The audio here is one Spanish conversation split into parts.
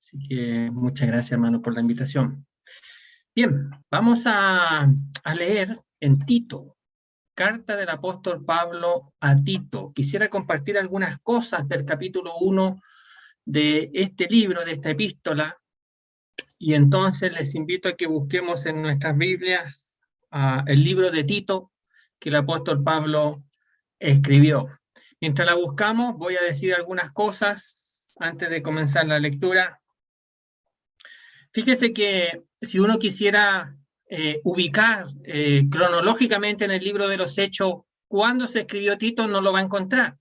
Así que muchas gracias, hermano, por la invitación. Bien, vamos a leer en Tito, carta del apóstol Pablo a Tito. Quisiera compartir algunas cosas del capítulo 1 de este libro, de esta epístola, y entonces les invito a que busquemos en nuestras Biblias el libro de Tito que el apóstol Pablo escribió. Mientras la buscamos, voy a decir algunas cosas antes de comenzar la lectura. Fíjese que si uno quisiera ubicar cronológicamente en el libro de los Hechos cuándo se escribió Tito, no lo va a encontrar,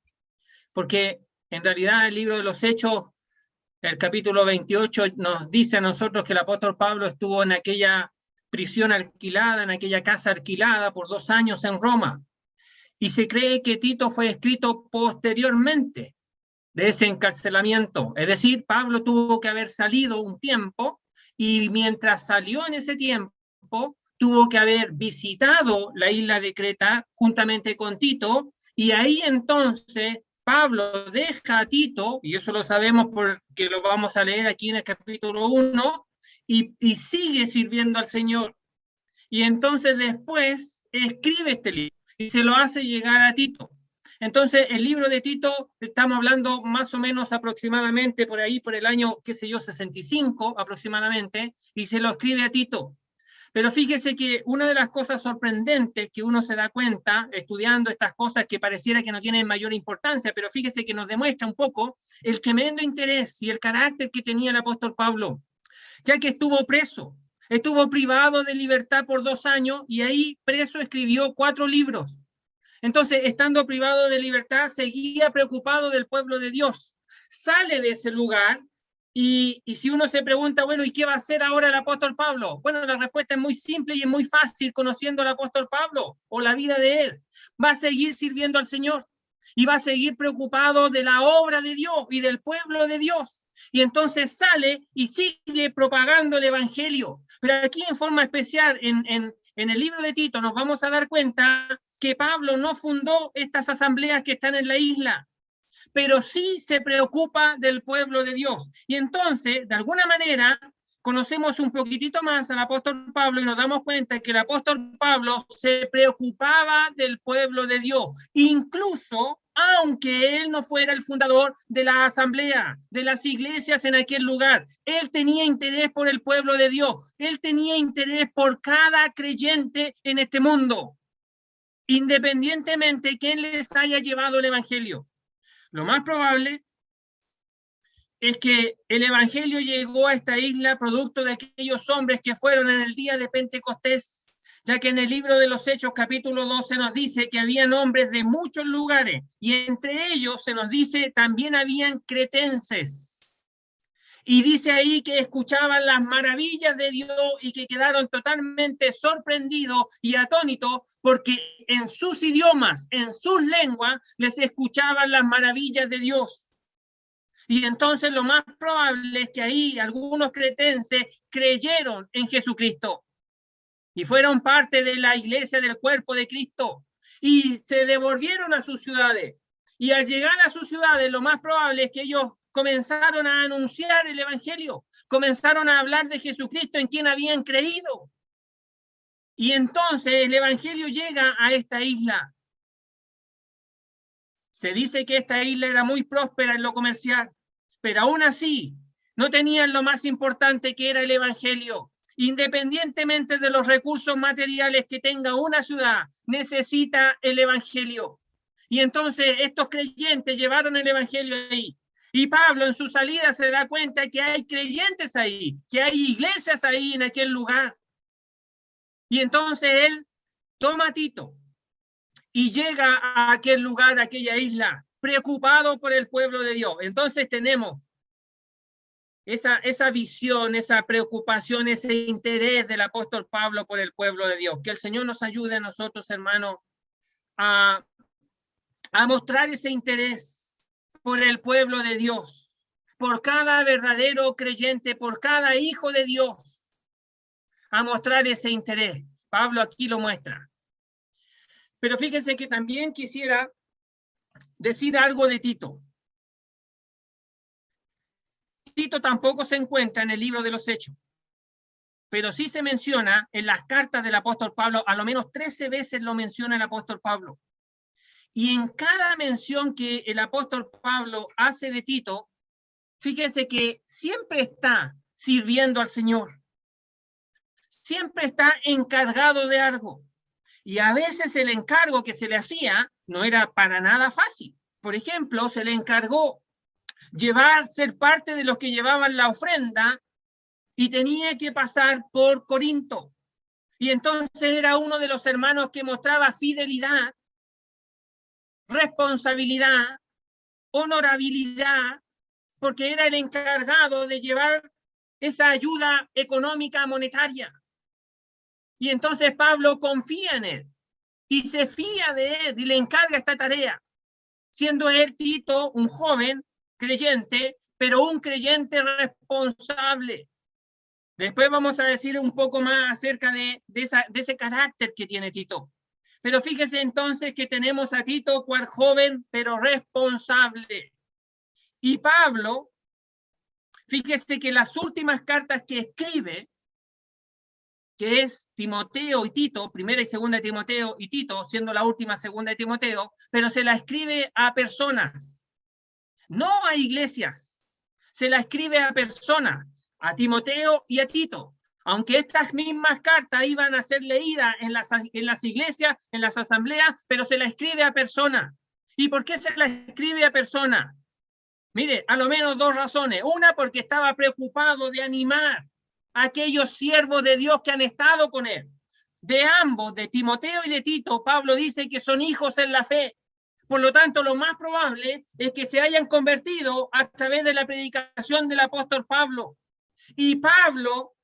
porque en realidad el libro de los Hechos, el capítulo 28, nos dice a nosotros que el apóstol Pablo estuvo en aquella prisión alquilada, en aquella casa alquilada por 2 años en Roma, y se cree que Tito fue escrito posteriormente de ese encarcelamiento. Es decir, Pablo tuvo que haber salido un tiempo y mientras salió en ese tiempo, tuvo que haber visitado la isla de Creta juntamente con Tito, y ahí entonces Pablo deja a Tito, y eso lo sabemos porque lo vamos a leer aquí en el capítulo 1, y sigue sirviendo al Señor. Y entonces después escribe este libro y se lo hace llegar a Tito. Entonces, el libro de Tito, estamos hablando más o menos aproximadamente por ahí, por el año, qué sé yo, 65 aproximadamente, y se lo escribe a Tito. Pero fíjese que una de las cosas sorprendentes que uno se da cuenta estudiando estas cosas que pareciera que no tienen mayor importancia, pero fíjese que nos demuestra un poco el tremendo interés y el carácter que tenía el apóstol Pablo, ya que estuvo preso, estuvo privado de libertad por 2 años y ahí preso escribió 4 libros. Entonces, estando privado de libertad, seguía preocupado del pueblo de Dios. Sale de ese lugar y si uno se pregunta, bueno, ¿y qué va a hacer ahora el apóstol Pablo? Bueno, la respuesta es muy simple y es muy fácil conociendo al apóstol Pablo o la vida de él. Va a seguir sirviendo al Señor y va a seguir preocupado de la obra de Dios y del pueblo de Dios. Y entonces sale y sigue propagando el evangelio. Pero aquí en forma especial, en el libro de Tito, nos vamos a dar cuenta que Pablo no fundó estas asambleas que están en la isla, pero sí se preocupa del pueblo de Dios. Y entonces, de alguna manera, conocemos un poquitito más al apóstol Pablo y nos damos cuenta que el apóstol Pablo se preocupaba del pueblo de Dios, incluso aunque él no fuera el fundador de la asamblea, de las iglesias en aquel lugar. Él tenía interés por el pueblo de Dios, él tenía interés por cada creyente en este mundo, independientemente de quién les haya llevado el evangelio. Lo más probable es que el evangelio llegó a esta isla producto de aquellos hombres que fueron en el día de Pentecostés, ya que en el libro de los Hechos capítulo 12 nos dice que habían hombres de muchos lugares y entre ellos se nos dice también habían cretenses. Y dice ahí que escuchaban las maravillas de Dios y que quedaron totalmente sorprendidos y atónitos porque en sus idiomas, en sus lenguas, les escuchaban las maravillas de Dios. Y entonces lo más probable es que ahí algunos cretenses creyeron en Jesucristo y fueron parte de la iglesia del cuerpo de Cristo y se devolvieron a sus ciudades. Y al llegar a sus ciudades, lo más probable es que ellos comenzaron a anunciar el evangelio, comenzaron a hablar de Jesucristo en quien habían creído. Y entonces el evangelio llega a esta isla. Se dice que esta isla era muy próspera en lo comercial, pero aún así no tenían lo más importante que era el evangelio. Independientemente de los recursos materiales que tenga una ciudad, necesita el evangelio. Y entonces estos creyentes llevaron el evangelio ahí. Y Pablo en su salida se da cuenta que hay creyentes ahí, que hay iglesias ahí en aquel lugar. Y entonces él toma a Tito y llega a aquel lugar, a aquella isla, preocupado por el pueblo de Dios. Entonces tenemos esa visión, esa preocupación, ese interés del apóstol Pablo por el pueblo de Dios. Que el Señor nos ayude a nosotros, hermanos, a mostrar ese interés por el pueblo de Dios, por cada verdadero creyente, por cada hijo de Dios, a mostrar ese interés. Pablo aquí lo muestra. Pero fíjense que también quisiera decir algo de Tito. Tito tampoco se encuentra en el libro de los Hechos, pero sí se menciona en las cartas del apóstol Pablo, a lo menos 13 veces lo menciona el apóstol Pablo. Y en cada mención que el apóstol Pablo hace de Tito, fíjese que siempre está sirviendo al Señor. Siempre está encargado de algo. Y a veces el encargo que se le hacía no era para nada fácil. Por ejemplo, se le encargó ser parte de los que llevaban la ofrenda y tenía que pasar por Corinto. Y entonces era uno de los hermanos que mostraba fidelidad, responsabilidad, honorabilidad, porque era el encargado de llevar esa ayuda económica monetaria. Y entonces Pablo confía en él y se fía de él y le encarga esta tarea, siendo él, Tito, un joven creyente, pero un creyente responsable. Después vamos a decir un poco más acerca de ese carácter que tiene Tito. Pero fíjese entonces que tenemos a Tito cual joven, pero responsable. Y Pablo, fíjese que las últimas cartas que escribe, que es Timoteo y Tito, primera y segunda de Timoteo y Tito, siendo la última segunda de Timoteo, pero se la escribe a personas, no a iglesias, se la escribe a personas, a Timoteo y a Tito, aunque estas mismas cartas iban a ser leídas en las iglesias, en las asambleas, pero se la escribe a personas. ¿Y por qué se la escribe a personas? Mire, a lo menos dos razones. Una, porque estaba preocupado de animar a aquellos siervos de Dios que han estado con él. De ambos, de Timoteo y de Tito, Pablo dice que son hijos en la fe. Por lo tanto, lo más probable es que se hayan convertido a través de la predicación del apóstol Pablo. Y Pablo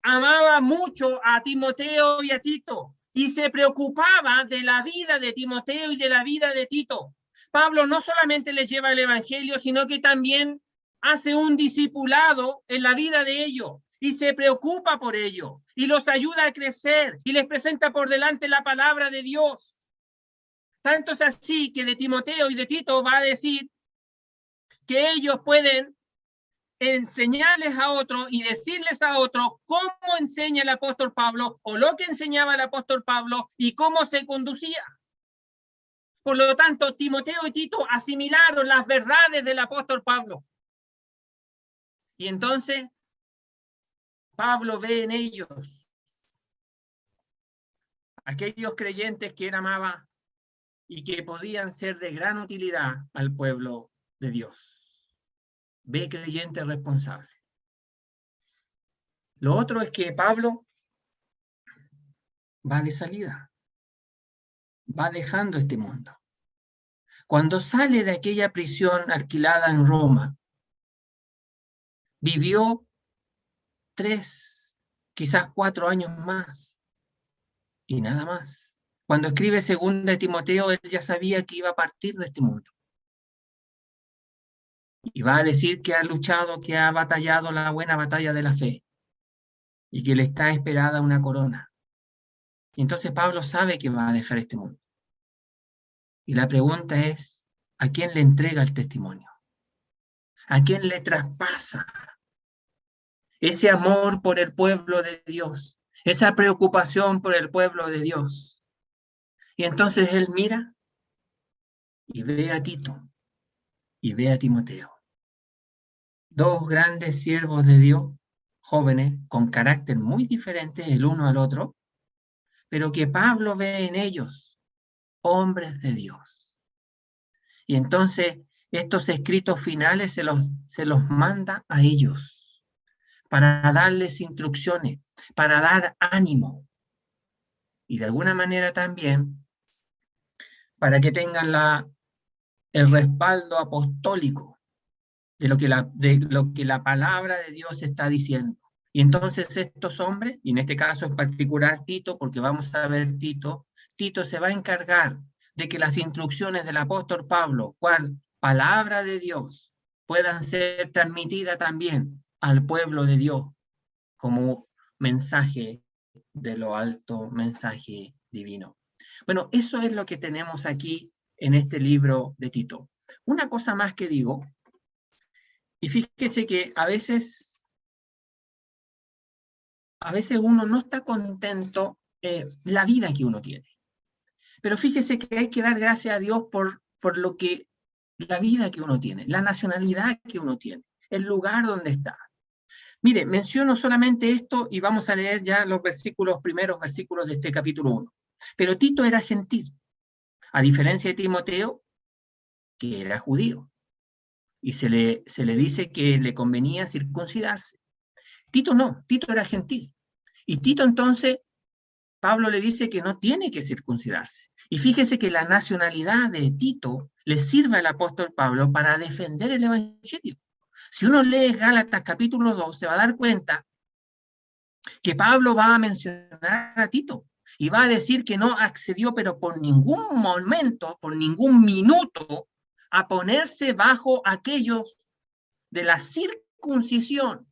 amaba mucho a Timoteo y a Tito y se preocupaba de la vida de Timoteo y de la vida de Tito. Pablo no solamente les lleva el evangelio, sino que también hace un discipulado en la vida de ellos y se preocupa por ellos y los ayuda a crecer y les presenta por delante la palabra de Dios. Tanto es así que de Timoteo y de Tito va a decir que ellos pueden enseñarles a otros y decirles a otros cómo enseña el apóstol Pablo o lo que enseñaba el apóstol Pablo y cómo se conducía. Por lo tanto, Timoteo y Tito asimilaron las verdades del apóstol Pablo. Y entonces, Pablo ve en ellos aquellos creyentes que él amaba y que podían ser de gran utilidad al pueblo de Dios. Ve creyentes responsables. Lo otro es que Pablo va de salida, va dejando este mundo. Cuando sale de aquella prisión alquilada en Roma, vivió 3, quizás 4 años más, y nada más. Cuando escribe segunda de Timoteo, él ya sabía que iba a partir de este mundo. Y va a decir que ha luchado, que ha batallado la buena batalla de la fe, y que le está esperada una corona. Y entonces Pablo sabe que va a dejar este mundo. Y la pregunta es, ¿a quién le entrega el testimonio? ¿A quién le traspasa ese amor por el pueblo de Dios? Esa preocupación por el pueblo de Dios. Y entonces él mira y ve a Tito y ve a Timoteo. 2 grandes siervos de Dios, jóvenes, con carácter muy diferente el uno al otro, pero que Pablo ve en ellos, hombres de Dios. Y entonces estos escritos finales se los manda a ellos para darles instrucciones, para dar ánimo. Y de alguna manera también para que tengan el respaldo apostólico de lo que la palabra de Dios está diciendo. Y entonces estos hombres, y en este caso en particular Tito, porque vamos a ver Tito se va a encargar de que las instrucciones del apóstol Pablo, cual palabra de Dios, puedan ser transmitidas también al pueblo de Dios como mensaje de lo alto, mensaje divino. Bueno, eso es lo que tenemos aquí en este libro de Tito. Una cosa más que digo, Y fíjese que a veces uno no está contento la vida que uno tiene. Pero fíjese que hay que dar gracias a Dios por la vida que uno tiene, la nacionalidad que uno tiene, el lugar donde está. Mire, menciono solamente esto y vamos a leer ya los primeros versículos de este capítulo 1. Pero Tito era gentil, a diferencia de Timoteo, que era judío. Y se le dice que le convenía circuncidarse. Tito no, Tito era gentil. Y Tito entonces, Pablo le dice que no tiene que circuncidarse. Y fíjese que la nacionalidad de Tito le sirve al apóstol Pablo para defender el evangelio. Si uno lee Gálatas capítulo 2, se va a dar cuenta que Pablo va a mencionar a Tito y va a decir que no accedió, pero por ningún momento, por ningún minuto, a ponerse bajo aquellos de la circuncisión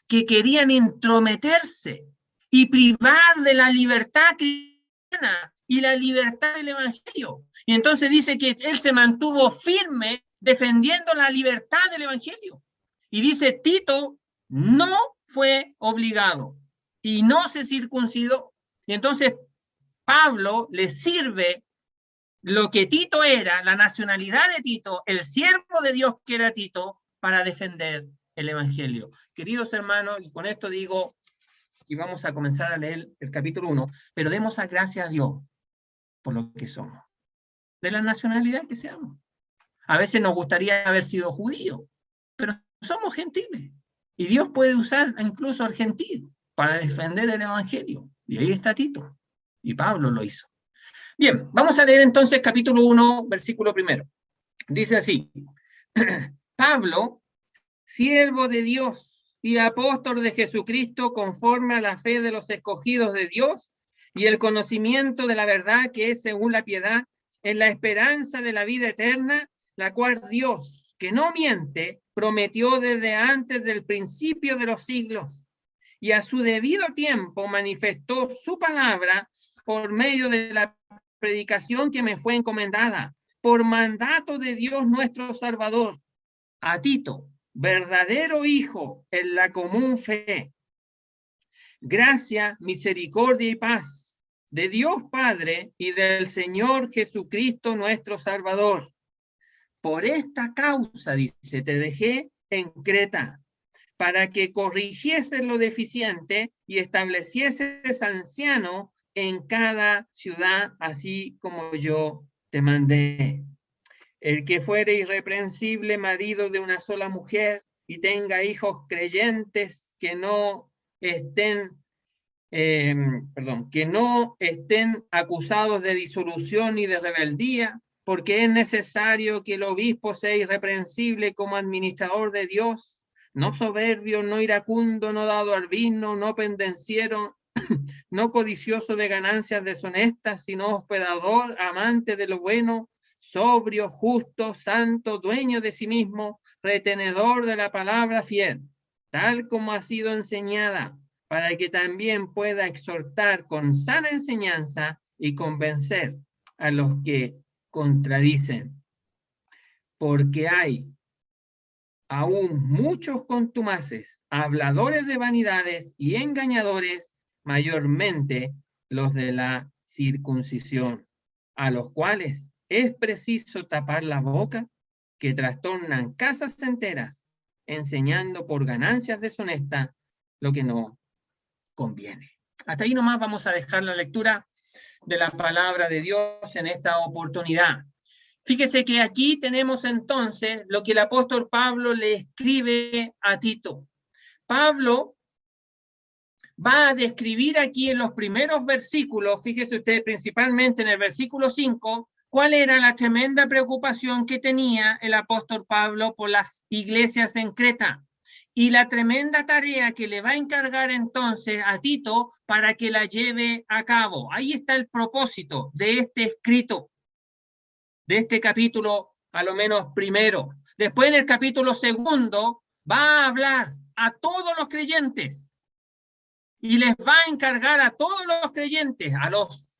que querían intrometerse y privar de la libertad cristiana y la libertad del evangelio. Y entonces dice que él se mantuvo firme defendiendo la libertad del evangelio. Y dice, Tito no fue obligado y no se circuncidó. Y entonces Pablo le sirve lo que Tito era, la nacionalidad de Tito, el siervo de Dios que era Tito, para defender el evangelio. Queridos hermanos, y con esto digo, y vamos a comenzar a leer el capítulo 1, pero demos gracias a Dios por lo que somos, de la nacionalidad que seamos. A veces nos gustaría haber sido judíos, pero somos gentiles. Y Dios puede usar incluso al gentil para defender el evangelio. Y ahí está Tito. Y Pablo lo hizo. Bien, vamos a leer entonces capítulo 1, versículo 1. Dice así, Pablo, siervo de Dios y apóstol de Jesucristo, conforme a la fe de los escogidos de Dios y el conocimiento de la verdad que es según la piedad, en la esperanza de la vida eterna, la cual Dios, que no miente, prometió desde antes del principio de los siglos, y a su debido tiempo manifestó su palabra por medio de la predicación que me fue encomendada, por mandato de Dios nuestro Salvador, a Tito, verdadero hijo en la común fe. Gracia, misericordia y paz de Dios Padre y del Señor Jesucristo nuestro Salvador. Por esta causa, dice, te dejé en Creta, para que corrigieses lo deficiente y establecieses anciano en cada ciudad, así como yo te mandé. El que fuere irreprensible marido de una sola mujer y tenga hijos creyentes que no estén acusados de disolución y de rebeldía, porque es necesario que el obispo sea irreprensible como administrador de Dios, no soberbio, no iracundo, no dado al vino, no pendenciero, no codicioso de ganancias deshonestas, sino hospedador, amante de lo bueno, sobrio, justo, santo, dueño de sí mismo, retenedor de la palabra fiel, tal como ha sido enseñada, para que también pueda exhortar con sana enseñanza y convencer a los que contradicen. Porque hay aún muchos contumaces, habladores de vanidades y engañadores, mayormente los de la circuncisión, a los cuales es preciso tapar la boca, que trastornan casas enteras, enseñando por ganancias deshonestas lo que no conviene. Hasta ahí nomás vamos a dejar la lectura de la palabra de Dios en esta oportunidad. Fíjese que aquí tenemos entonces lo que el apóstol Pablo le escribe a Tito. Pablo va a describir aquí en los primeros versículos, fíjese usted, principalmente en el versículo 5, cuál era la tremenda preocupación que tenía el apóstol Pablo por las iglesias en Creta y la tremenda tarea que le va a encargar entonces a Tito para que la lleve a cabo. Ahí está el propósito de este escrito, de este capítulo, a lo menos primero. Después en el capítulo 2 va a hablar a todos los creyentes y les va a encargar a todos los creyentes, a los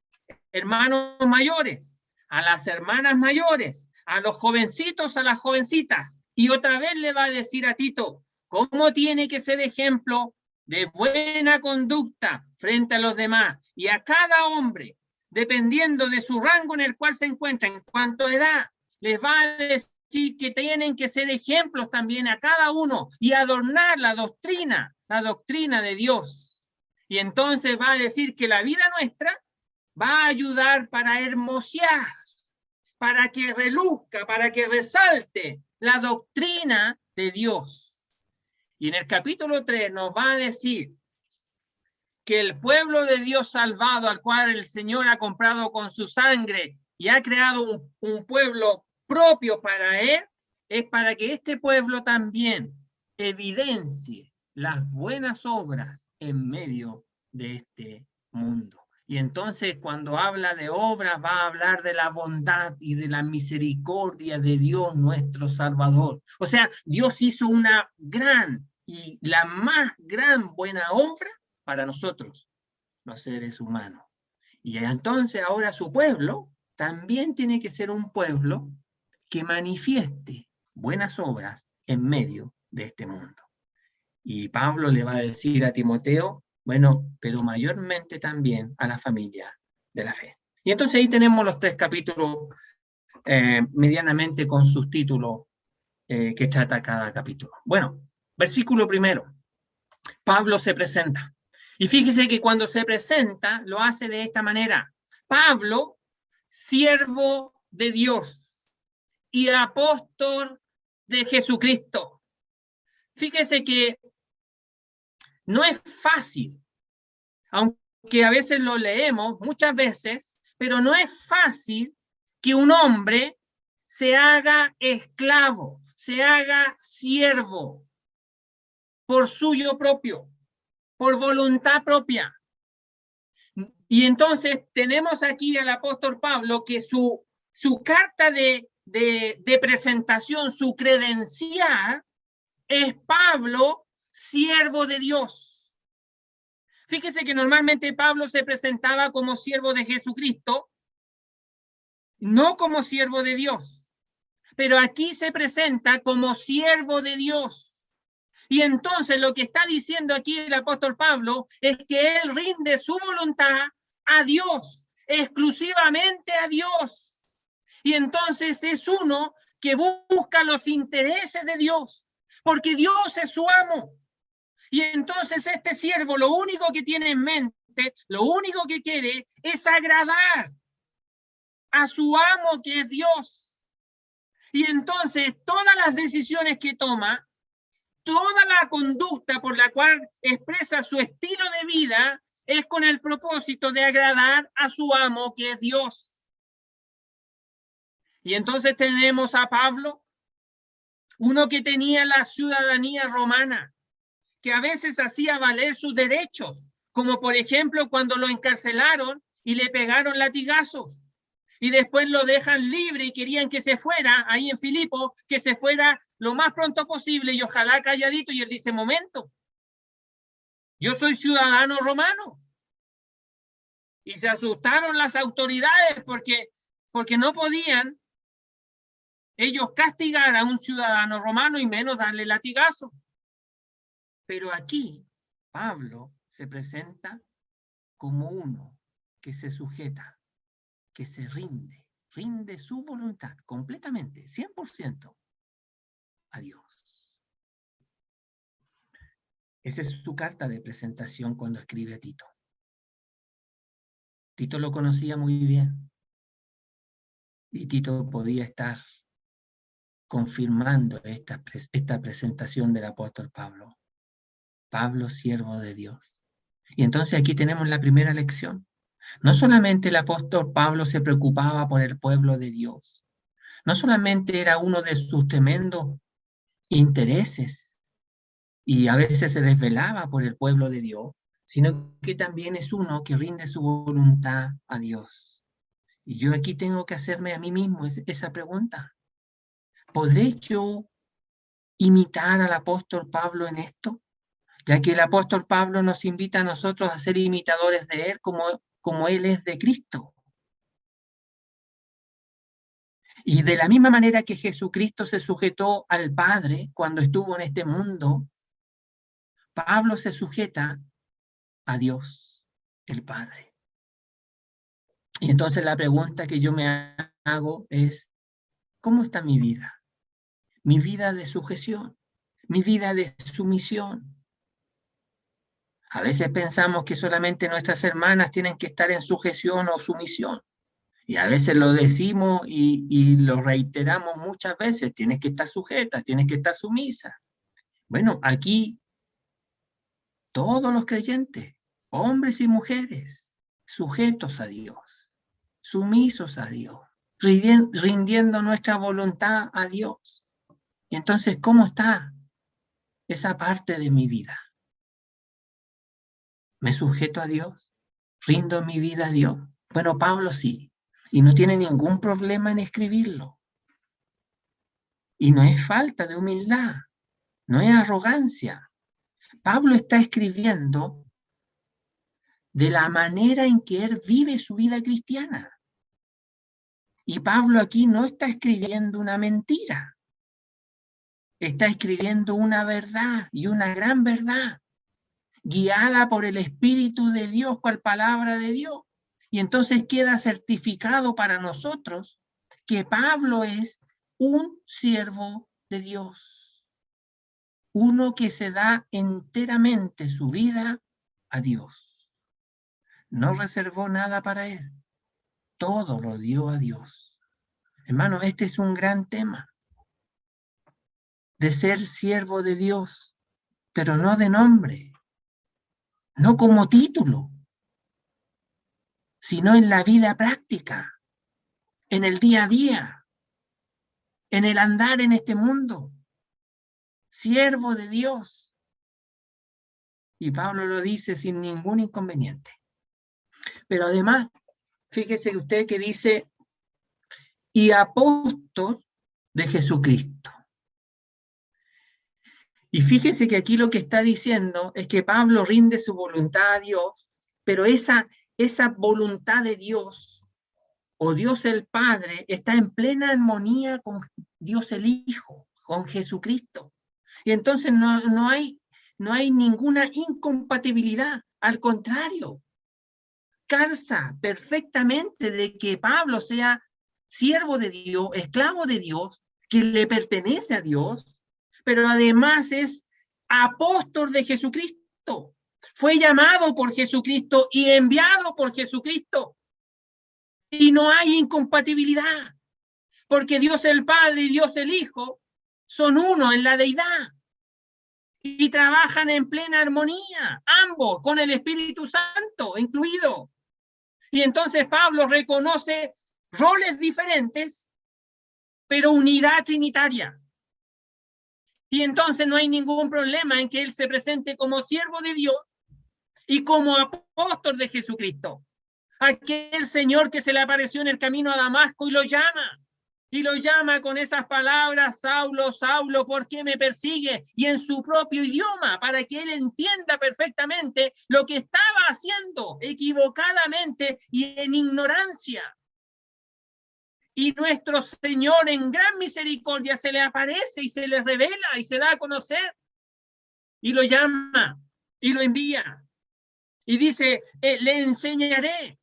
hermanos mayores, a las hermanas mayores, a los jovencitos, a las jovencitas, Y otra vez le va a decir a Tito cómo tiene que ser ejemplo de buena conducta frente a los demás. Y a cada hombre, dependiendo de su rango en el cual se encuentra, en cuanto a edad, les va a decir que tienen que ser ejemplos también a cada uno y adornar la doctrina de Dios. Y entonces va a decir que la vida nuestra va a ayudar para hermosear, para que reluzca, para que resalte la doctrina de Dios. Y en el capítulo 3 nos va a decir que el pueblo de Dios salvado, al cual el Señor ha comprado con su sangre y ha creado un pueblo propio para él, es para que este pueblo también evidencie las buenas obras en medio de este mundo. Y entonces cuando habla de obras va a hablar de la bondad y de la misericordia de Dios nuestro Salvador. O sea, Dios hizo una gran y la más gran buena obra para nosotros, los seres humanos. Y entonces ahora su pueblo también tiene que ser un pueblo que manifieste buenas obras en medio de este mundo. Y Pablo le va a decir a Timoteo, bueno, pero mayormente también a la familia de la fe. Y entonces ahí tenemos los 3 capítulos medianamente con sus títulos que trata cada capítulo. Bueno, versículo 1. Pablo se presenta. Y fíjese que cuando se presenta, lo hace de esta manera. Pablo, siervo de Dios y apóstol de Jesucristo. Fíjese que no es fácil, aunque a veces lo leemos, muchas veces, pero no es fácil que un hombre se haga esclavo, se haga siervo por suyo propio, por voluntad propia. Y entonces tenemos aquí al apóstol Pablo que su carta de presentación, su credencial, es Pablo, siervo de Dios. Fíjese que normalmente Pablo se presentaba como siervo de Jesucristo, no como siervo de Dios. Pero aquí se presenta como siervo de Dios. Y entonces lo que está diciendo aquí el apóstol Pablo es que él rinde su voluntad a Dios, exclusivamente a Dios. Y entonces es uno que busca los intereses de Dios, porque Dios es su amo. Y entonces este siervo lo único que tiene en mente, lo único que quiere es agradar a su amo que es Dios. Y entonces todas las decisiones que toma, toda la conducta por la cual expresa su estilo de vida es con el propósito de agradar a su amo que es Dios. Y entonces tenemos a Pablo, uno que tenía la ciudadanía romana, que a veces hacía valer sus derechos, como por ejemplo cuando lo encarcelaron y le pegaron latigazos. Y después lo dejan libre y querían que se fuera, ahí en Filipo, que se fuera lo más pronto posible y ojalá calladito. Y él dice, momento, yo soy ciudadano romano. Y se asustaron las autoridades porque no podían ellos castigar a un ciudadano romano y menos darle latigazo. Pero aquí Pablo se presenta como uno que se sujeta, que se rinde su voluntad completamente, 100% a Dios. Esa es su carta de presentación cuando escribe a Tito. Tito lo conocía muy bien y Tito podía estar confirmando esta presentación del apóstol Pablo. Pablo, siervo de Dios. Y entonces aquí tenemos la primera lección. No solamente el apóstol Pablo se preocupaba por el pueblo de Dios, no solamente era uno de sus tremendos intereses y a veces se desvelaba por el pueblo de Dios, sino que también es uno que rinde su voluntad a Dios. Y yo aquí tengo que hacerme a mí mismo esa pregunta. ¿Podré yo imitar al apóstol Pablo en esto? Ya que el apóstol Pablo nos invita a nosotros a ser imitadores de él como él es de Cristo. Y de la misma manera que Jesucristo se sujetó al Padre cuando estuvo en este mundo, Pablo se sujeta a Dios, el Padre. Y entonces la pregunta que yo me hago es, ¿cómo está mi vida? Mi vida de sujeción, mi vida de sumisión. A veces pensamos que solamente nuestras hermanas tienen que estar en sujeción o sumisión. Y a veces lo decimos y lo reiteramos muchas veces. Tienes que estar sujeta, tienes que estar sumisa. Bueno, aquí todos los creyentes, hombres y mujeres, sujetos a Dios, sumisos a Dios, rindiendo nuestra voluntad a Dios. Y entonces, ¿cómo está esa parte de mi vida? ¿Me sujeto a Dios? ¿Rindo mi vida a Dios? Bueno, Pablo sí, y no tiene ningún problema en escribirlo. Y no es falta de humildad, no es arrogancia. Pablo está escribiendo de la manera en que él vive su vida cristiana. Y Pablo aquí no está escribiendo una mentira, está escribiendo una verdad y una gran verdad, guiada por el Espíritu de Dios, cual palabra de Dios. Y entonces queda certificado para nosotros que Pablo es un siervo de Dios, uno que se da enteramente su vida a Dios. No reservó nada para él, todo lo dio a Dios. Hermano, este es un gran tema, de ser siervo de Dios, pero no de nombre, no como título, sino en la vida práctica, en el día a día, en el andar en este mundo, siervo de Dios. Y Pablo lo dice sin ningún inconveniente. Pero además, fíjese usted que dice, y apóstol de Jesucristo. Y fíjese que aquí lo que está diciendo es que Pablo rinde su voluntad a Dios, pero esa voluntad de Dios, o Dios el Padre, está en plena armonía con Dios el Hijo, con Jesucristo. Y entonces no hay ninguna incompatibilidad, al contrario, calza perfectamente de que Pablo sea siervo de Dios, esclavo de Dios, que le pertenece a Dios, pero además es apóstol de Jesucristo. Fue llamado por Jesucristo y enviado por Jesucristo. Y no hay incompatibilidad, porque Dios el Padre y Dios el Hijo son uno en la deidad y trabajan en plena armonía, ambos, con el Espíritu Santo incluido. Y entonces Pablo reconoce roles diferentes, pero unidad trinitaria. Y entonces no hay ningún problema en que él se presente como siervo de Dios y como apóstol de Jesucristo. Aquel Señor que se le apareció en el camino a Damasco y lo llama con esas palabras, Saulo, Saulo, ¿por qué me persigue? Y en su propio idioma, para que él entienda perfectamente lo que estaba haciendo equivocadamente y en ignorancia. Y nuestro Señor en gran misericordia se le aparece y se le revela y se da a conocer y lo llama y lo envía y dice, le enseñaré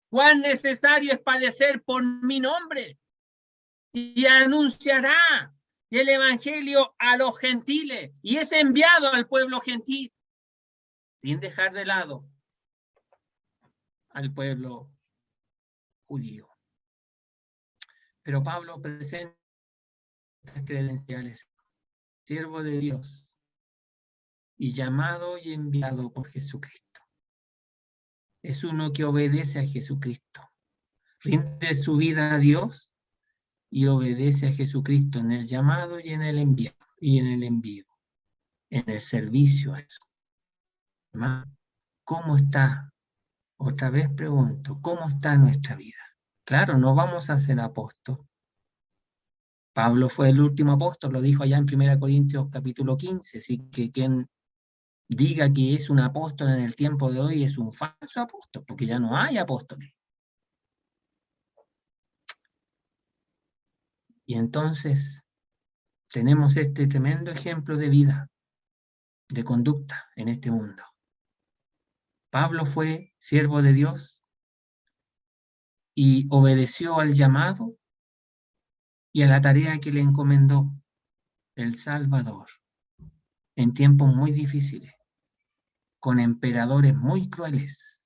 cuán necesario es padecer por mi nombre y anunciará el evangelio a los gentiles y es enviado al pueblo gentil sin dejar de lado al pueblo judío. Pero Pablo presenta credenciales, siervo de Dios y llamado y enviado por Jesucristo. Es uno que obedece a Jesucristo, rinde su vida a Dios y obedece a Jesucristo en el llamado y en el envío, en el servicio a eso. ¿Cómo está? Otra vez pregunto, ¿cómo está nuestra vida? Claro, no vamos a ser apóstol. Pablo fue el último apóstol, lo dijo allá en 1 Corintios capítulo 15, así que quien diga que es un apóstol en el tiempo de hoy es un falso apóstol, porque ya no hay apóstoles. Y entonces tenemos este tremendo ejemplo de vida, de conducta en este mundo. Pablo fue siervo de Dios y obedeció al llamado y a la tarea que le encomendó el Salvador en tiempos muy difíciles, con emperadores muy crueles,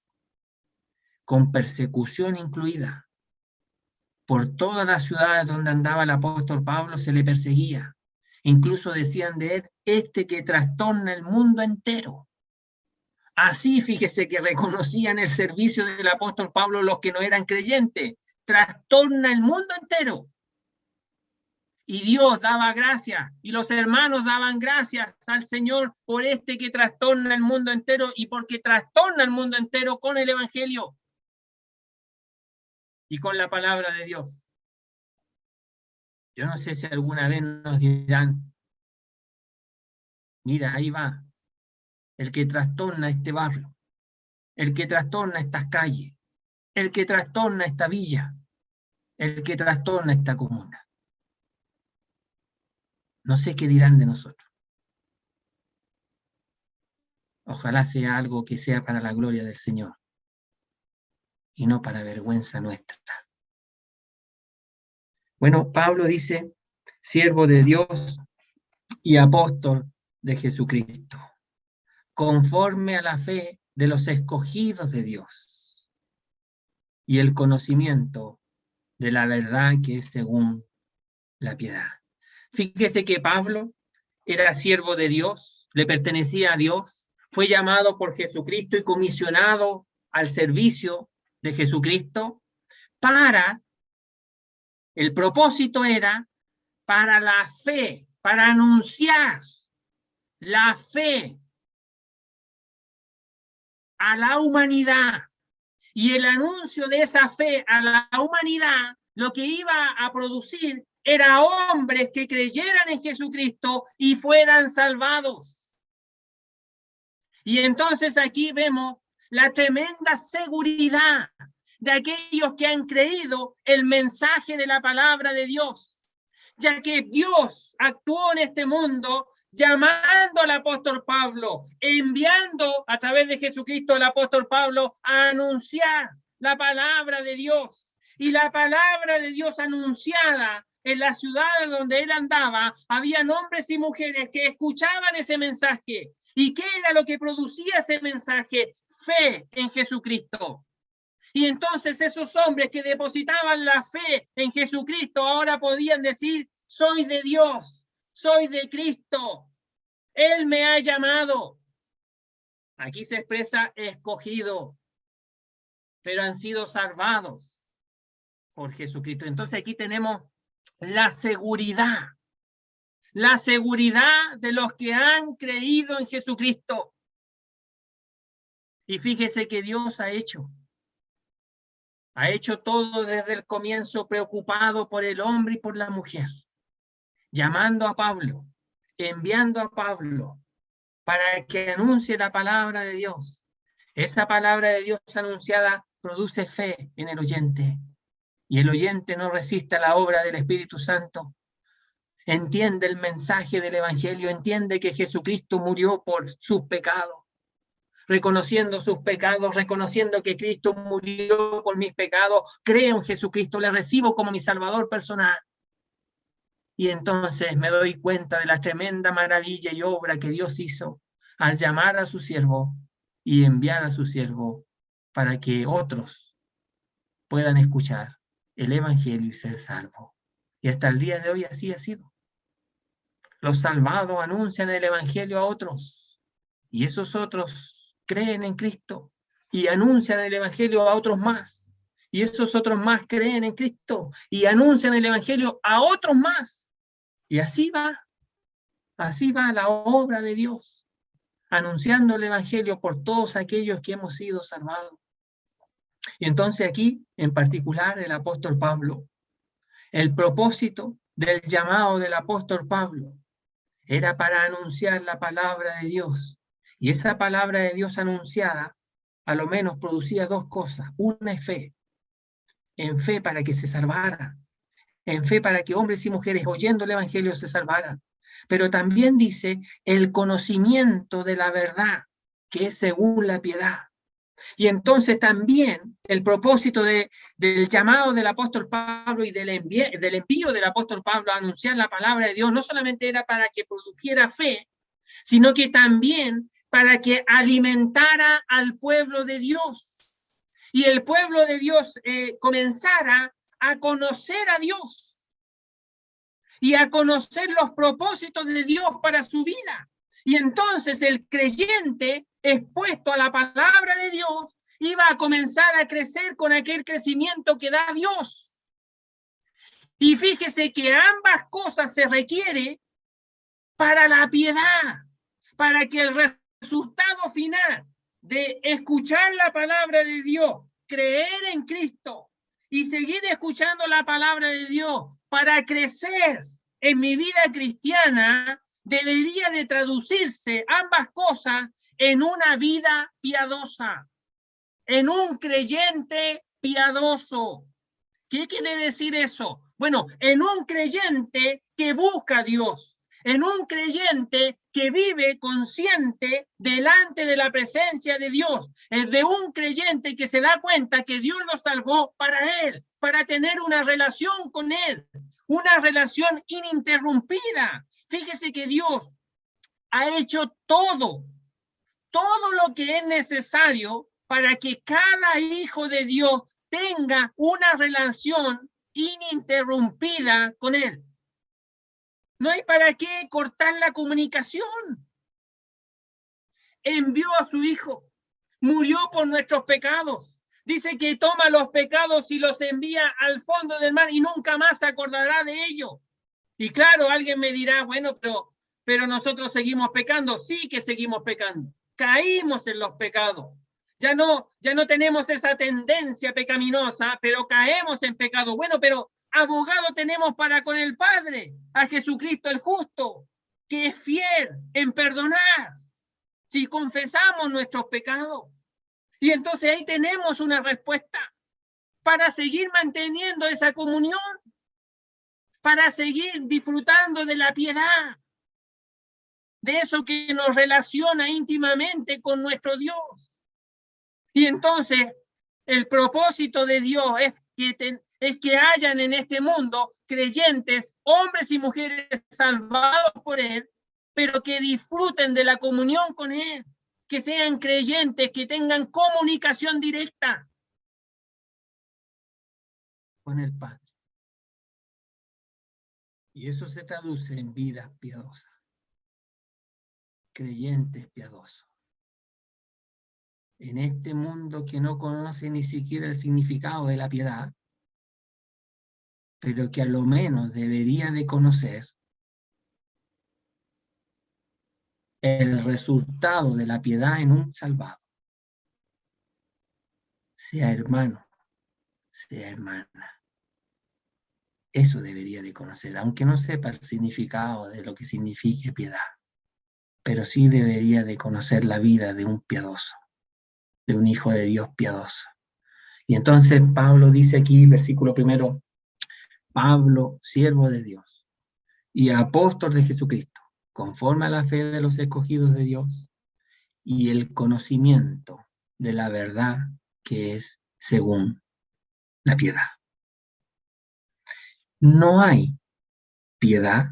con persecución incluida. Por todas las ciudades donde andaba el apóstol Pablo se le perseguía. Incluso decían de él, este que trastorna el mundo entero. Así, fíjese que reconocían el servicio del apóstol Pablo los que no eran creyentes. Trastorna el mundo entero. Y Dios daba gracias, y los hermanos daban gracias al Señor por este que trastorna el mundo entero, y porque trastorna el mundo entero con el Evangelio y con la palabra de Dios. Yo no sé si alguna vez nos dirán, mira, ahí va, el que trastorna este barrio, el que trastorna estas calles, el que trastorna esta villa, el que trastorna esta comuna. No sé qué dirán de nosotros. Ojalá sea algo que sea para la gloria del Señor y no para vergüenza nuestra. Bueno, Pablo dice, siervo de Dios y apóstol de Jesucristo, conforme a la fe de los escogidos de Dios y el conocimiento de la verdad que es según la piedad. Fíjese que Pablo era siervo de Dios, le pertenecía a Dios, fue llamado por Jesucristo y comisionado al servicio de Jesucristo el propósito era para la fe, para anunciar la fe a la humanidad. Y el anuncio de esa fe a la humanidad, lo que iba a producir era hombres que creyeran en Jesucristo y fueran salvados. Y entonces aquí vemos la tremenda seguridad de aquellos que han creído el mensaje de la palabra de Dios, ya que Dios actuó en este mundo llamando al apóstol Pablo, enviando a través de Jesucristo al apóstol Pablo a anunciar la palabra de Dios. Y la palabra de Dios anunciada en las ciudades donde él andaba, había hombres y mujeres que escuchaban ese mensaje. ¿Y qué era lo que producía ese mensaje? Fe en Jesucristo. Y entonces esos hombres que depositaban la fe en Jesucristo ahora podían decir, soy de Dios, soy de Cristo, Él me ha llamado. Aquí se expresa escogido, pero han sido salvados por Jesucristo. Entonces aquí tenemos la seguridad de los que han creído en Jesucristo. Y fíjese que Dios ha hecho todo desde el comienzo preocupado por el hombre y por la mujer, llamando a Pablo, enviando a Pablo para que anuncie la palabra de Dios. Esa palabra de Dios anunciada produce fe en el oyente, y el oyente no resiste a la obra del Espíritu Santo. Entiende el mensaje del Evangelio, entiende que Jesucristo murió por sus pecados, reconociendo sus pecados, reconociendo que Cristo murió por mis pecados, creo en Jesucristo, le recibo como mi Salvador personal. Y entonces me doy cuenta de la tremenda maravilla y obra que Dios hizo al llamar a su siervo y enviar a su siervo para que otros puedan escuchar el Evangelio y ser salvos. Y hasta el día de hoy así ha sido. Los salvados anuncian el Evangelio a otros, y esos otros creen en Cristo y anuncian el Evangelio a otros más, y esos otros más creen en Cristo y anuncian el Evangelio a otros más, y así va la obra de Dios, anunciando el Evangelio por todos aquellos que hemos sido salvados. Y entonces aquí, en particular, el apóstol Pablo, el propósito del llamado del apóstol Pablo era para anunciar la palabra de Dios. Y esa palabra de Dios anunciada, a lo menos producía dos cosas. Una es fe. En fe para que se salvara. en fe para que hombres y mujeres oyendo el evangelio se salvaran. Pero también dice el conocimiento de la verdad, que es según la piedad. Y entonces también el propósito del llamado del apóstol Pablo y del envío del apóstol Pablo a anunciar la palabra de Dios no solamente era para que produjera fe, sino que también para que alimentara al pueblo de Dios. Y el pueblo de Dios comenzara a conocer a Dios y a conocer los propósitos de Dios para su vida. Y entonces el creyente expuesto a la palabra de Dios iba a comenzar a crecer con aquel crecimiento que da Dios. Y fíjese que ambas cosas se requiere para la piedad, para que el resultado final de escuchar la palabra de Dios, creer en Cristo y seguir escuchando la palabra de Dios para crecer en mi vida cristiana, debería de traducirse ambas cosas en una vida piadosa, en un creyente piadoso. ¿Qué quiere decir eso? Bueno, en un creyente que busca a Dios, en un creyente que vive consciente delante de la presencia de Dios, de un creyente que se da cuenta que Dios lo salvó para él, para tener una relación con él, una relación ininterrumpida. Fíjese que Dios ha hecho todo lo que es necesario para que cada hijo de Dios tenga una relación ininterrumpida con él. No hay para qué cortar la comunicación. Envió a su hijo, murió por nuestros pecados. Dice que toma los pecados y los envía al fondo del mar y nunca más se acordará de ello. Y claro, alguien me dirá, bueno, pero nosotros seguimos pecando. Sí que seguimos pecando. Caímos en los pecados. Ya no tenemos esa tendencia pecaminosa, pero caemos en pecado. Bueno, pero abogado tenemos para con el Padre, a Jesucristo el justo, que es fiel en perdonar si confesamos nuestros pecados. Y entonces ahí tenemos una respuesta para seguir manteniendo esa comunión, para seguir disfrutando de la piedad, de eso que nos relaciona íntimamente con nuestro Dios. Y entonces el propósito de Dios es que hayan en este mundo creyentes, hombres y mujeres salvados por Él, pero que disfruten de la comunión con Él, que sean creyentes, que tengan comunicación directa con el Padre. Y eso se traduce en vidas piadosas, creyentes piadosos. En este mundo que no conoce ni siquiera el significado de la piedad, pero que a lo menos debería de conocer el resultado de la piedad en un salvado. Sea hermano, sea hermana. Eso debería de conocer, aunque no sepa el significado de lo que signifique piedad, pero sí debería de conocer la vida de un piadoso, de un hijo de Dios piadoso. Y entonces Pablo dice aquí, versículo 1, Pablo, siervo de Dios y apóstol de Jesucristo, conforme a la fe de los escogidos de Dios y el conocimiento de la verdad que es según la piedad. No hay piedad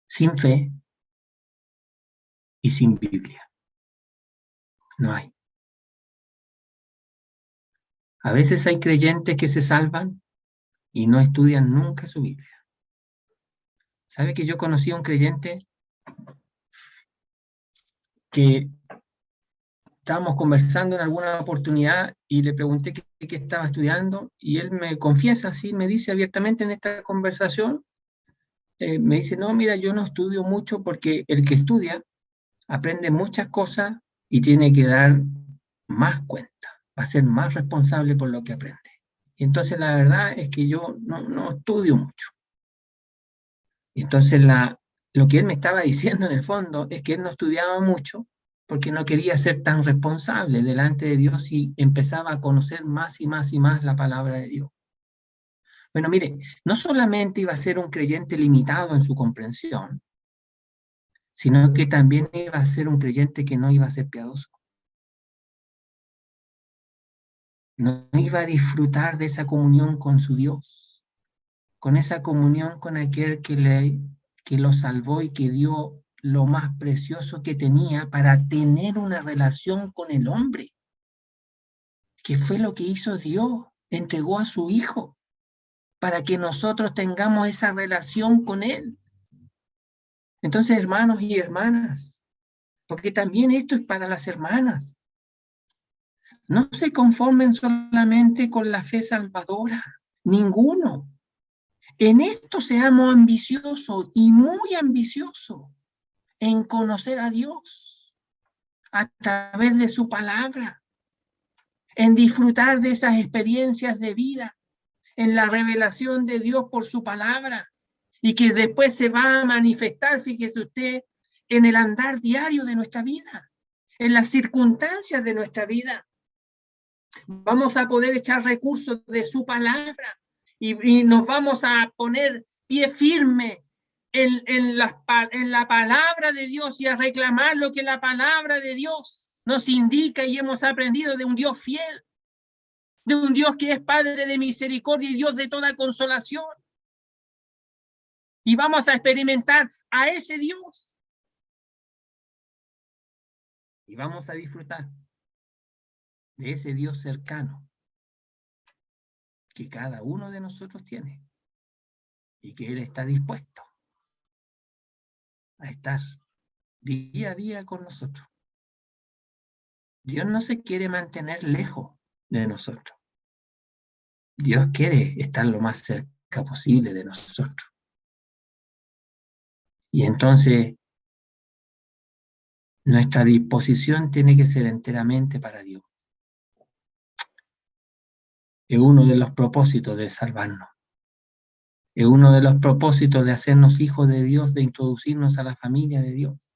sin fe y sin Biblia. No hay. A veces hay creyentes que se salvan y no estudian nunca su Biblia. ¿Sabe que yo conocí a un creyente que estábamos conversando en alguna oportunidad y le pregunté qué estaba estudiando y él me confiesa, así me dice abiertamente en esta conversación, me dice, no, mira, yo no estudio mucho porque el que estudia aprende muchas cosas y tiene que dar más cuenta, va a ser más responsable por lo que aprende. Y entonces la verdad es que yo no estudio mucho. Y entonces lo que él me estaba diciendo en el fondo es que él no estudiaba mucho porque no quería ser tan responsable delante de Dios y empezaba a conocer más y más y más la palabra de Dios. Bueno, mire, no solamente iba a ser un creyente limitado en su comprensión, sino que también iba a ser un creyente que no iba a ser piadoso. No iba a disfrutar de esa comunión con su Dios, con esa comunión con aquel que lo salvó y que dio lo más precioso que tenía para tener una relación con el hombre, que fue lo que hizo Dios, entregó a su Hijo para que nosotros tengamos esa relación con Él. Entonces, hermanos y hermanas, porque también esto es para las hermanas, no se conformen solamente con la fe salvadora, ninguno. En esto seamos ambiciosos y muy ambiciosos en conocer a Dios a través de su palabra, en disfrutar de esas experiencias de vida, en la revelación de Dios por su palabra, y que después se va a manifestar, fíjese usted, en el andar diario de nuestra vida, en las circunstancias de nuestra vida. Vamos a poder echar recursos de su palabra y nos vamos a poner pie firme en la palabra de Dios y a reclamar lo que la palabra de Dios nos indica y hemos aprendido de un Dios fiel, de un Dios que es Padre de misericordia y Dios de toda consolación. Y vamos a experimentar a ese Dios. Y vamos a disfrutar de ese Dios cercano que cada uno de nosotros tiene y que Él está dispuesto a estar día a día con nosotros. Dios no se quiere mantener lejos de nosotros. Dios quiere estar lo más cerca posible de nosotros. Y entonces nuestra disposición tiene que ser enteramente para Dios. Es uno de los propósitos de salvarnos. Es uno de los propósitos de hacernos hijos de Dios, de introducirnos a la familia de Dios.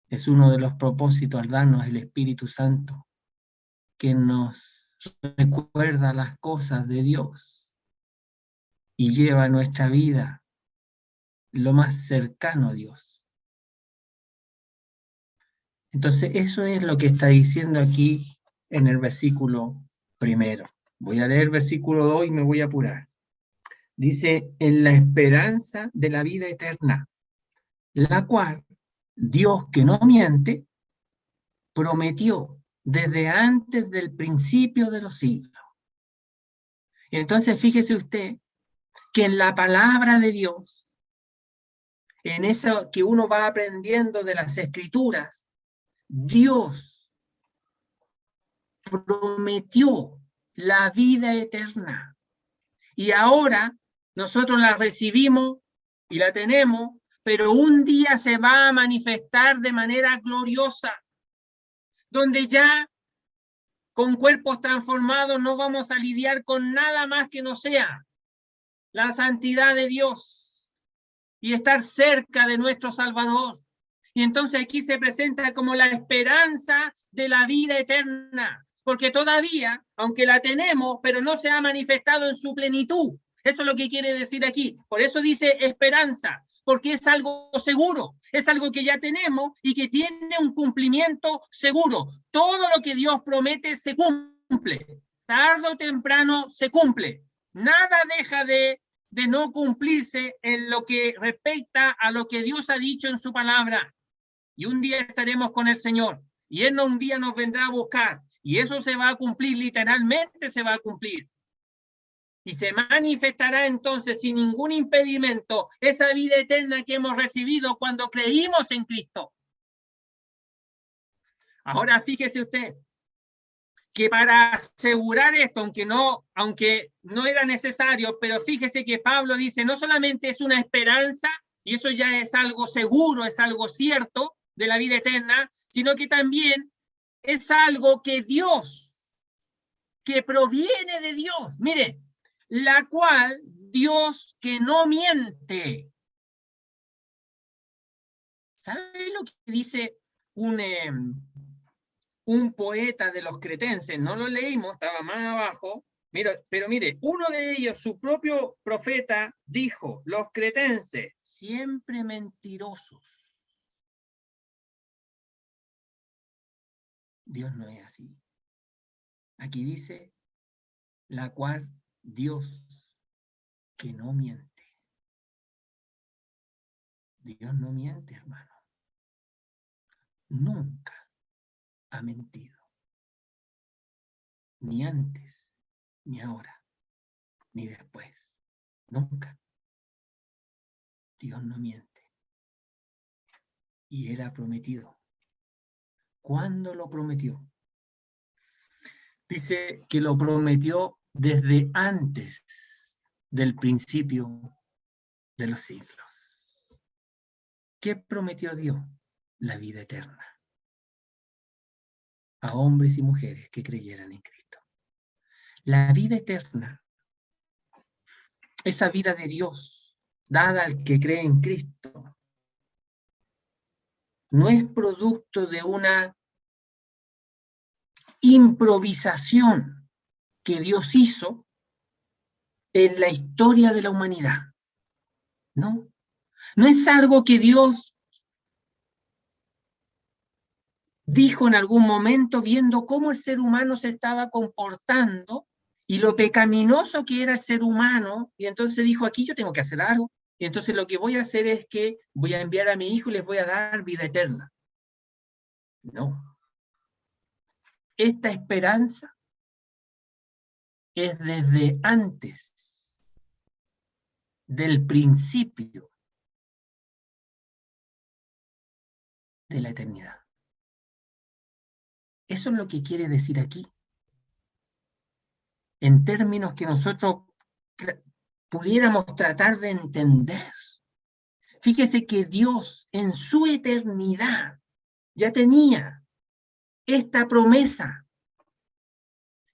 Es uno de los propósitos al darnos el Espíritu Santo, que nos recuerda las cosas de Dios y lleva a nuestra vida lo más cercano a Dios. Entonces, eso es lo que está diciendo aquí en el versículo primero. Voy a leer el versículo 2 y me voy a apurar. Dice, en la esperanza de la vida eterna, la cual Dios, que no miente, prometió desde antes del principio de los siglos. Y entonces fíjese usted que en la palabra de Dios, en eso que uno va aprendiendo de las Escrituras, Dios prometió la vida eterna. Y ahora nosotros la recibimos y la tenemos, pero un día se va a manifestar de manera gloriosa, donde ya con cuerpos transformados no vamos a lidiar con nada más que no sea la santidad de Dios y estar cerca de nuestro Salvador. Y entonces aquí se presenta como la esperanza de la vida eterna, porque todavía, aunque la tenemos, pero no se ha manifestado en su plenitud. Eso es lo que quiere decir aquí. Por eso dice esperanza, porque es algo seguro, es algo que ya tenemos y que tiene un cumplimiento seguro. Todo lo que Dios promete se cumple. Tarde o temprano se cumple. Nada deja de no cumplirse en lo que respecta a lo que Dios ha dicho en su palabra. Y un día estaremos con el Señor, y Él un día nos vendrá a buscar, y eso se va a cumplir, literalmente se va a cumplir. Y se manifestará entonces sin ningún impedimento esa vida eterna que hemos recibido cuando creímos en Cristo. Ahora fíjese usted que para asegurar esto, aunque no era necesario, pero fíjese que Pablo dice, no solamente es una esperanza, y eso ya es algo seguro, es algo cierto de la vida eterna, sino que también es algo que Dios, que proviene de Dios, mire, la cual Dios que no miente. ¿Sabe lo que dice un poeta de los cretenses? No lo leímos, estaba más abajo, Mira, pero mire, uno de ellos, su propio profeta, dijo, los cretenses, siempre mentirosos. Dios no es así. Aquí dice, la cual Dios que no miente. Dios no miente, hermano. Nunca ha mentido. Ni antes, ni ahora, ni después. Nunca. Dios no miente. Y Él ha prometido. ¿Cuándo lo prometió? Dice que lo prometió desde antes del principio de los siglos. ¿Qué prometió Dios? La vida eterna. A hombres y mujeres que creyeran en Cristo. La vida eterna, esa vida de Dios, dada al que cree en Cristo, no es producto de una improvisación que Dios hizo en la historia de la humanidad. No, no es algo que Dios dijo en algún momento viendo cómo el ser humano se estaba comportando y lo pecaminoso que era el ser humano, y entonces dijo, aquí yo tengo que hacer algo, y entonces lo que voy a hacer es que voy a enviar a mi hijo y les voy a dar vida eterna. No. Esta esperanza es desde antes del principio de la eternidad. Eso es lo que quiere decir aquí. En términos que nosotros pudiéramos tratar de entender. Fíjese que Dios en su eternidad ya tenía esta promesa.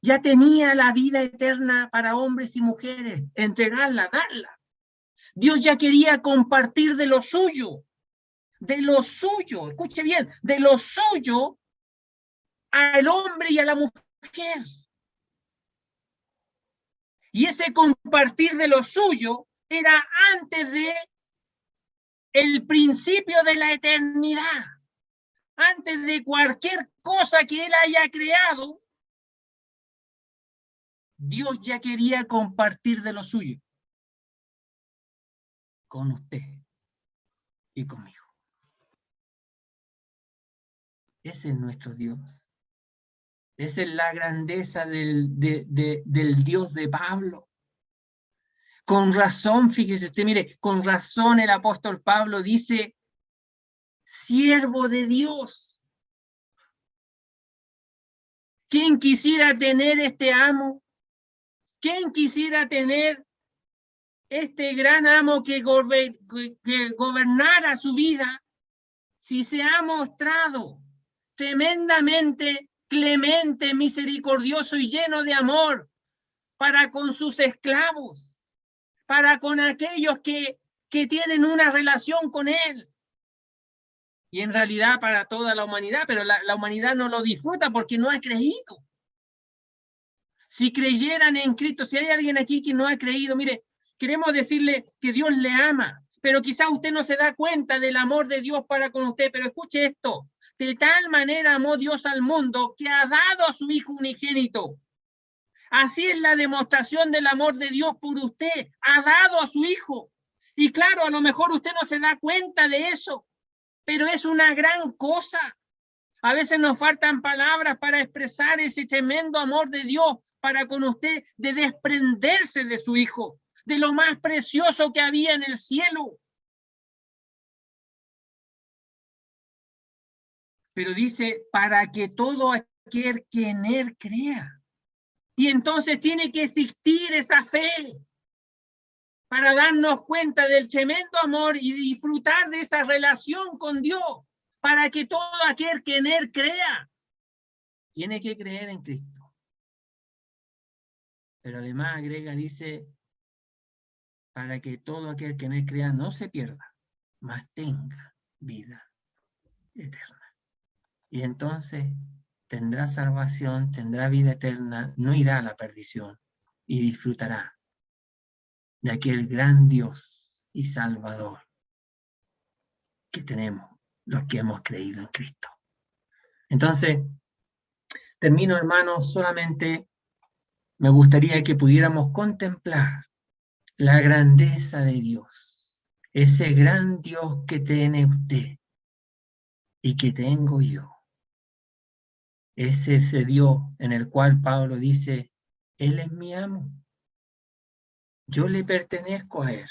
Ya tenía la vida eterna para hombres y mujeres, entregarla, darla. Dios ya quería compartir de lo suyo, escuche bien, de lo suyo al hombre y a la mujer. Y ese compartir de lo suyo era antes de el principio de la eternidad. Antes de cualquier cosa que Él haya creado, Dios ya quería compartir de lo suyo con usted y conmigo. Ese es nuestro Dios. Esa es la grandeza del Dios de Pablo. Con razón, fíjese usted, mire, con razón el apóstol Pablo dice, siervo de Dios. ¿Quién quisiera tener este amo? ¿Quién quisiera tener este gran amo que gobernara su vida si se ha mostrado tremendamente clemente, misericordioso y lleno de amor para con sus esclavos, para con aquellos que tienen una relación con Él? Y en realidad para toda la humanidad, pero la humanidad no lo disfruta porque no ha creído. Si creyeran en Cristo, si hay alguien aquí que no ha creído, mire, queremos decirle que Dios le ama, pero quizá usted no se da cuenta del amor de Dios para con usted, pero escuche esto, de tal manera amó Dios al mundo que ha dado a su Hijo unigénito. Así es la demostración del amor de Dios por usted, ha dado a su Hijo. Y claro, a lo mejor usted no se da cuenta de eso, pero es una gran cosa. A veces nos faltan palabras para expresar ese tremendo amor de Dios para con usted, de desprenderse de su Hijo, de lo más precioso que había en el cielo. Pero dice, para que todo aquel que en Él crea. Y entonces tiene que existir esa fe para darnos cuenta del tremendo amor y disfrutar de esa relación con Dios, para que todo aquel que en Él crea, tiene que creer en Cristo. Pero además agrega, dice, para que todo aquel que en Él crea no se pierda, mas tenga vida eterna. Y entonces tendrá salvación, tendrá vida eterna, no irá a la perdición, y disfrutará de aquel gran Dios y Salvador que tenemos los que hemos creído en Cristo. Entonces, termino, hermanos, solamente me gustaría que pudiéramos contemplar la grandeza de Dios, ese gran Dios que tiene usted y que tengo yo. Es ese Dios en el cual Pablo dice, Él es mi amo, yo le pertenezco a Él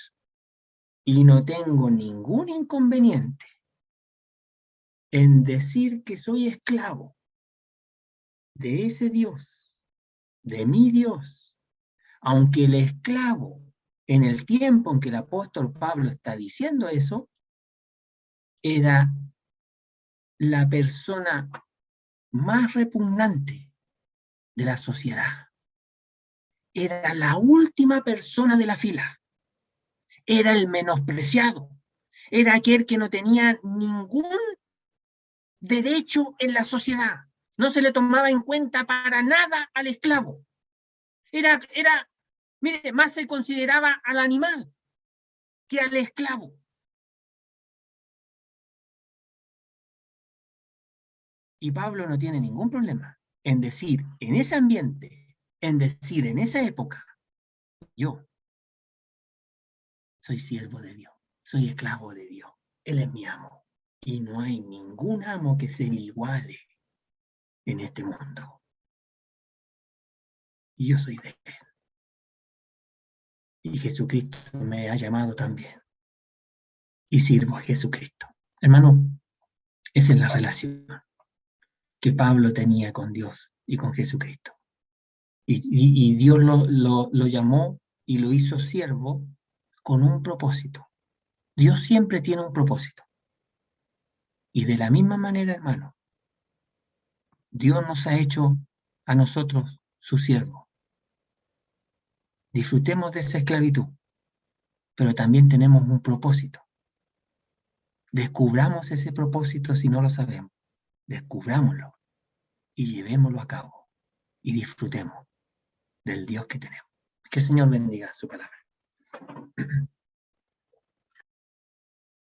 y no tengo ningún inconveniente en decir que soy esclavo de ese Dios, de mi Dios, aunque el esclavo, en el tiempo en que el apóstol Pablo está diciendo eso, era la persona más repugnante de la sociedad. Era la última persona de la fila. Era el menospreciado. Era aquel que no tenía ningún derecho en la sociedad. No se le tomaba en cuenta para nada al esclavo. Mire, más se consideraba al animal que al esclavo. Y Pablo no tiene ningún problema en decir en ese ambiente, en decir en esa época, yo soy siervo de Dios, soy esclavo de Dios, Él es mi amo. Y no hay ningún amo que se le iguale en este mundo. Y yo soy de Él. Y Jesucristo me ha llamado también. Y sirvo a Jesucristo. Hermano, esa es la relación que Pablo tenía con Dios y con Jesucristo. Y Dios lo llamó y lo hizo siervo con un propósito. Dios siempre tiene un propósito. Y de la misma manera, hermano, Dios nos ha hecho a nosotros su siervo. Disfrutemos de esa esclavitud, pero también tenemos un propósito. Descubramos ese propósito si no lo sabemos. Descubrámoslo y llevémoslo a cabo y disfrutemos del Dios que tenemos. Que el Señor bendiga su palabra.